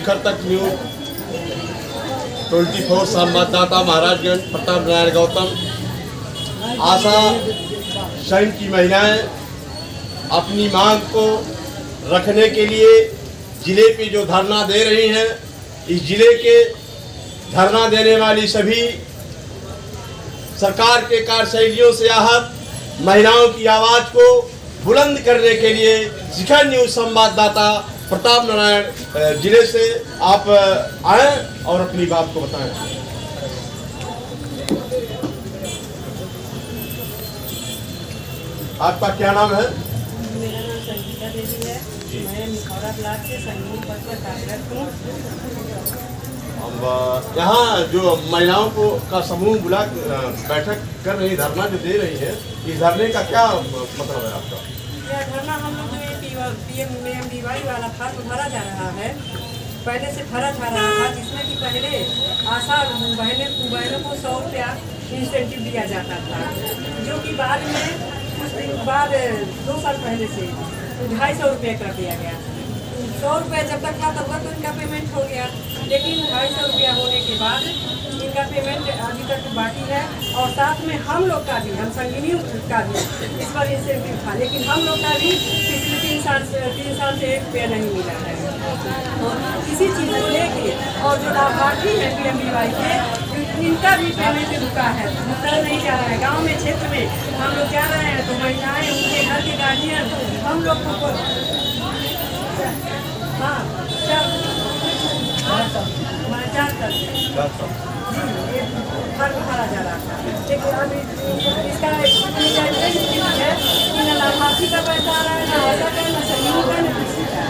शिखर तक न्यूज 24 संवाददाता महाराजगंज प्रताप नारायण गौतम। आशा संघ की महिलाएं अपनी मांग को रखने के लिए जिले पे जो धरना दे रही हैं, इस जिले के धरना देने वाली सभी सरकार के कार्यशैलियों से आहत महिलाओं की आवाज को बुलंद करने के लिए शिखर न्यूज संवाददाता प्रताप नारायण जिले से आप आए और अपनी बात को बताएं। आपका क्या नाम है? मेरा नाम संगीता देवी है। मैं मिखौरा ब्लॉक से संगीनी पद पर कार्यरत हूँ। यहाँ जो महिलाओं को का समूह बुला बैठक कर रही, धरना जो दे रही है, इस धरने का क्या मतलब है आपका? यह धरना हम लोग PM-MDY वाला फॉर्म भरा जा रहा है, पहले से भरा जा रहा था, जिसमें कि पहले आशा बहनों को 100 रुपया इंसेंटिव दिया जाता था, जो कि बाद में कुछ दिन बाद 2 साल पहले से 250 रुपये कर दिया गया। 100 रुपये जब तक था तब तक तो इनका पेमेंट हो गया, लेकिन 250 रुपया होने के बाद इनका पेमेंट अभी तक बाकी है। और साथ में हम लोग का भी, हम संगीनी का भी इस पर इंसेंटिव था, लेकिन हम लोग का भी पिछले 3 साल से 1 रुपया नहीं मिला है। किसी चीज़ को लेके और जो लाभार्थी हैं PM-DY के, इनका भी पेमेंट रुका है, उतर नहीं जा रहा है। गाँव में, क्षेत्र में हम लोग जा रहे हैं तो महिलाएँ, उनके घर के गार्जियन हम लोग को भरा जा रहा था, लेकिन अभी इसका है कि न लाभार्थी का पैसा आ रहा है, न ऐसा का, न संगीनी का, न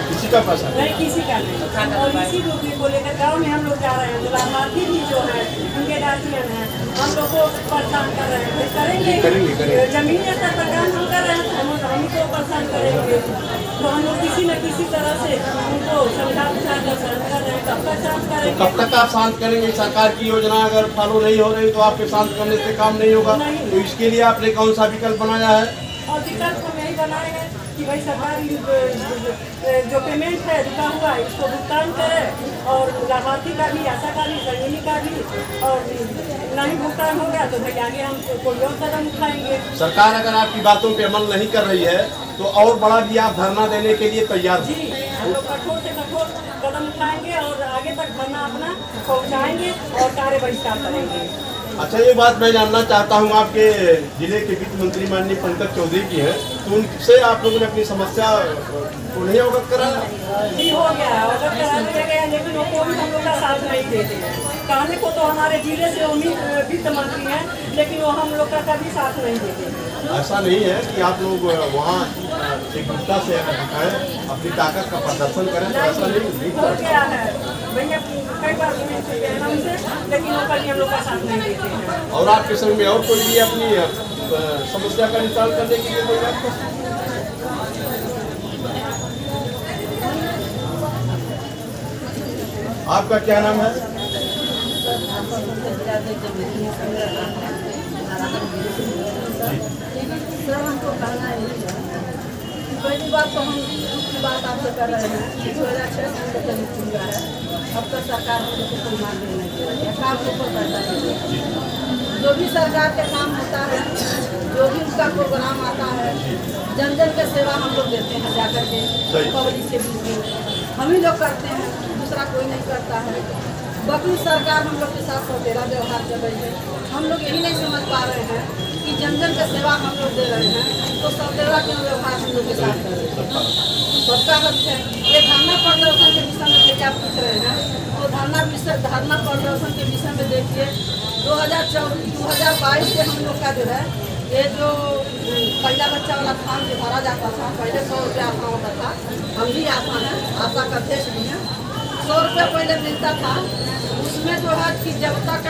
किसी का पैसा नहीं, किसी का नहीं। और इसी को लेकर गाँव में हम लोग जा रहे हैं, तो लाभार्थी भी जो है उनके गार्जियन हैं, हम लोग को परेशान कर रहे हैं। करेंगे जमीन स्तर पर काम हम कर रहे हैं, तो हम को परेशान करेंगे, तो हम लोग किसी न किसी तरह से उनको समझा बुझा कर कर रहे हैं। कब तक शांत करेंगे? कब तक आप शांत करेंगे? सरकार की योजना अगर फॉलो नहीं हो रही तो आपके शांत करने से काम नहीं होगा। तो इसके लिए आपने कौन सा विकल्प बनाया है? और विकल्प हम यही बनाए हैं कि भाई सरकार जो पेमेंट है रुका हुआ है, इसको भुगतान करे, और लाभार्थी का भी, आशा का भी, संगीनी का भी, और नहीं भुगतान हो गया तो भाई आगे हम कोई और कदम उठाएंगे। सरकार अगर आपकी बातों पे अमल नहीं कर रही है तो और बड़ा भी आप धरना देने के लिए तैयार हैं? जी, हम लोग कठोर से कठोर कदम उठाएंगे और आगे तक धरना अपना पहुँचाएंगे और कार्य बहिष्कार करेंगे। अच्छा, ये बात मैं जानना चाहता हूँ, आपके जिले के वित्त मंत्री माननीय पंकज चौधरी की है, तो उनसे आप लोगों ने अपनी समस्या को नहीं अवगत कराया? जी, हो गया, अवगत करा दिया गया, लेकिन वो कोई हम लोग का साथ नहीं देते हैं। कहने को तो हमारे जिले से वित्त मंत्री हैं, लेकिन वो हम लोग का कभी साथ नहीं देते हैं। ऐसा नहीं है कि आप लोग वहाँ एकजुटता से दिखाएं, अपनी ताकत का प्रदर्शन करें, तो ऐसा नहीं हो गया है भैया, कई बार हमसे, लेकिन वो कभी हम लोग का साथ नहीं देते हैं। और आपके संग में और कोई भी अपनी समस्या का निकाल करने के लिए कोई आपको? आपका क्या नाम है? सर, हमको कहना है पहली बात तो हम की बात आपसे कर रहे हैं, 2006 से हमको करीब चुन गया है, अब तक सरकार हम लोग को कोई मार्ग नहीं दे रही है, काम को पैसा नहीं दे। जो भी सरकार के काम होता है, जो भी उसका प्रोग्राम आता है, जन जन के सेवा हम लोग देते हैं जाकर के पब्लिक के बीच में, हम ही लोग करते हैं, दूसरा कोई नहीं करता है। बाकी सरकार हम लोग के साथ सौतेला व्यवहार कर रही है। हम लोग यही नहीं समझ पा रहे हैं कि जन जन का सेवा हम लोग दे रहे हैं, तो सौतेला के व्यवहार हम लोग के साथ कर रहे हैं। सबका हक है। ये धरना प्रदर्शन के विषय में क्या पूछ रहे हैं, तो धरना प्रदर्शन के विषय में देखिए, 2022 से हम लोग का जो है, ये जो पहला बच्चा वाला फॉर्म जो भरा जाता था, पहले 100 रुपया आता होता था, हम भी आता है, आशा का अध्यक्ष भी हैं, 100 रुपया पहले मिलता था। उसमें जो है कि जब तक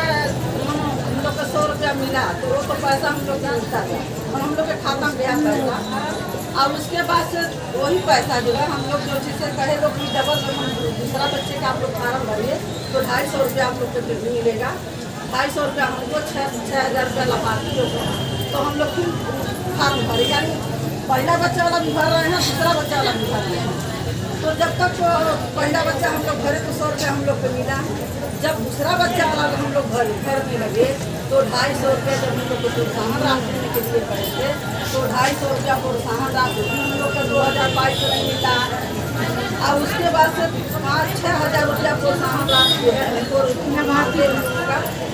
हम लोग को 100 रुपया मिला तो वो तो पैसा हम लोग का मिलता था और हम लोग के खाता में ब्याज लगता। और उसके बाद से वही पैसा जो है हम लोग जो जिससे कहे लोग कि डबल दूसरा बच्चे का आप लोग फार्म भरिए तो 250 रुपया आप लोग को मिलेगा। 250 रुपया हमको 6,000 रुपया लाभार्थी होगा, तो हम लोग फिर फार्म भरे, यानी पहला बच्चा वाला भी भर रहे हैं, दूसरा बच्चा वाला भी भर रहे हैं। तो जब तक वो पहला बच्चा हम लोग भरे तो 100 रुपया हम लोग को मिला। जब दूसरा बच्चा वाला हम लोग भरने लगे तो 250 रुपया जब हम लोग को प्रोत्साहन राशि देने के लिए पड़े थे तो 250 रुपया प्रोत्साहन राशि हम लोग को 2022 में मिला। और उसके बाद से 5-6 हज़ार रुपया प्रोत्साहन राशि जो है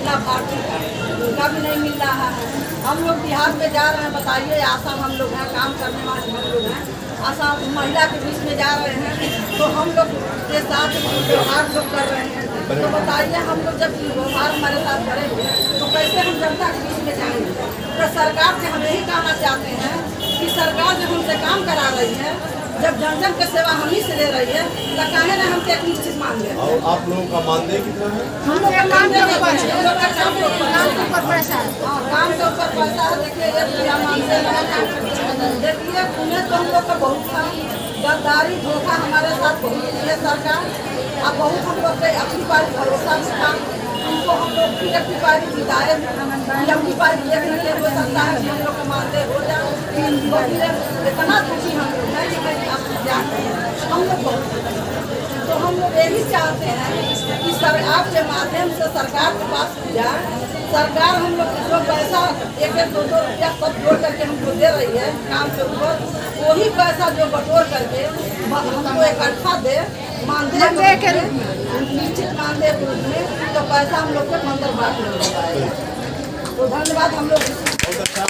लाभार्थी का उनका भी नहीं मिल रहा है। हम लोग बिहार में जा रहे हैं, बताइए आशा हम लोग हैं, काम करने वाले हम लोग हैं, आशा महिला के बीच में जा रहे हैं तो हम लोग के साथ व्यवहार लोग कर रहे हैं। तो बताइए हम लोग जब व्यवहार हमारे साथ करेंगे तो कैसे हम जनता के बीच में जाएंगे। तो सरकार से हम यही कहना चाहते हैं कि सरकार जब हमसे काम करा रही है, जब जन जन की सेवा हम ही से ले रही है तो काहे ना हमसे एक निश्चित मान ले। और आप लोगों का मानदेय कितना है? हम लोग का मानदेय हम लोग का काम के ऊपर पैसा है। हाँ, काम के ऊपर पैसा है। देखिए ये पूरा मानदेय देखिए उन्हें तो हम लोग का बहुत था गद्दारी धोखा हमारे साथ बहुत है सरकार। अब बहुत हम लोग पे अपनी पारी भरोसा भी था, उनको हम लोग की अपनी पारी जिताए, अपनी पारी एक नहीं हो सकता है कि हम लोग का मानदेय हो जाए। इतना खुशी हम लोग है हम लोग बहुत। तो हम लोग यही चाहते हैं कि सर आपके माध्यम से सरकार के पास जाए। सरकार हम लोग जो पैसा 1-2 रुपया सब जोड़ करके हमको दे रही है काम के ऊपर, वही पैसा जो बटोर करके हमको इकट्ठा दे मानदेय के रूप में, निश्चित मानदेय के रूप में, तो पैसा हम लोग के मंदिर बांट मिल जाएगा। तो धन्यवाद हम लोग। बहुत अच्छा